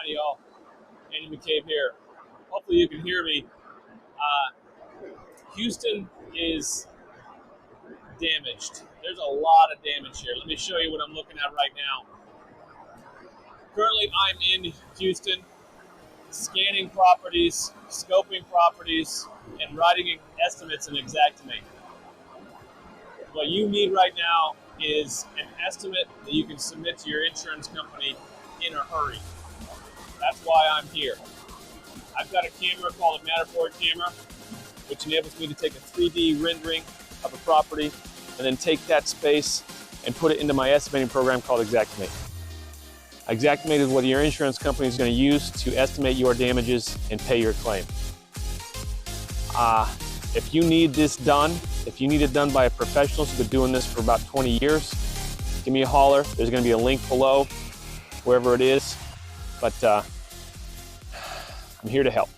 Howdy y'all, Andy McCabe here. Hopefully you can hear me. Houston is damaged. There's a lot of damage here. Let me show you what I'm looking at right now. Currently I'm in Houston, scanning properties, scoping properties, and writing estimates in Xactimate. What you need right now is an estimate that you can submit to your insurance company in a hurry. That's why I'm here. I've got a camera called a Matterport camera, which enables me to take a 3D rendering of a property and then take that space and put it into my estimating program called Xactimate. Xactimate is what your insurance company is going to use to estimate your damages and pay your claim. If you need this done, if you need it done by a professional who's been doing this for about 20 years, give me a holler. There's going to be a link below, wherever it is. But I'm here to help.